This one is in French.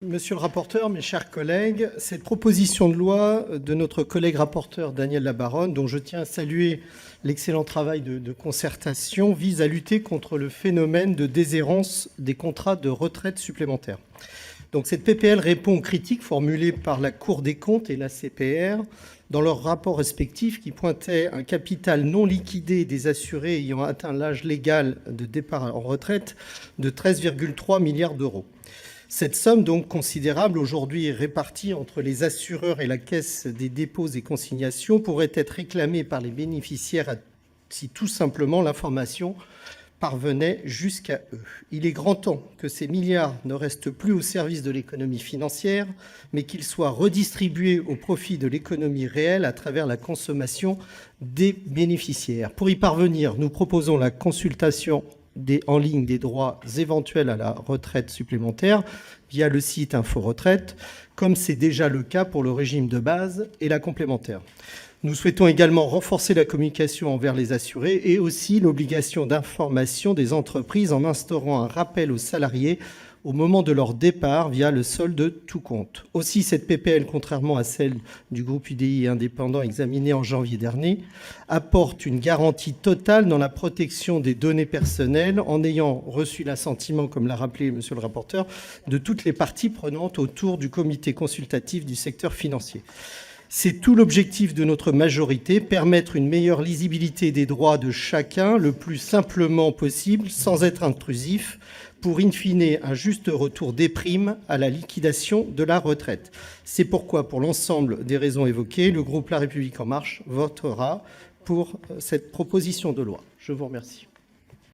Monsieur le rapporteur, mes chers collègues, cette proposition de loi de notre collègue rapporteur Daniel Labaronne, dont je tiens à saluer l'excellent travail de concertation, vise à lutter contre le phénomène de déshérence des contrats de retraite supplémentaires. Donc cette PPL répond aux critiques formulées par la Cour des comptes et la CPR dans leurs rapports respectifs qui pointaient un capital non liquidé des assurés ayant atteint l'âge légal de départ en retraite de 13,3 milliards d'euros. Cette somme, donc considérable, aujourd'hui répartie entre les assureurs et la Caisse des dépôts et consignations, pourrait être réclamée par les bénéficiaires si tout simplement l'information parvenait jusqu'à eux. Il est grand temps que ces milliards ne restent plus au service de l'économie financière, mais qu'ils soient redistribués au profit de l'économie réelle à travers la consommation des bénéficiaires. Pour y parvenir, nous proposons la consultation en ligne des droits éventuels à la retraite supplémentaire via le site Info Retraite, comme c'est déjà le cas pour le régime de base et la complémentaire. Nous souhaitons également renforcer la communication envers les assurés et aussi l'obligation d'information des entreprises en instaurant un rappel aux salariés au moment de leur départ via le solde de tout compte. Aussi, cette PPL, contrairement à celle du groupe UDI indépendant examinée en janvier dernier, apporte une garantie totale dans la protection des données personnelles en ayant reçu l'assentiment, comme l'a rappelé monsieur le rapporteur, de toutes les parties prenantes autour du comité consultatif du secteur financier. C'est tout l'objectif de notre majorité, permettre une meilleure lisibilité des droits de chacun le plus simplement possible, sans être intrusif, pour in fine un juste retour des primes à la liquidation de la retraite. C'est pourquoi, pour l'ensemble des raisons évoquées, le groupe La République En Marche votera pour cette proposition de loi. Je vous remercie.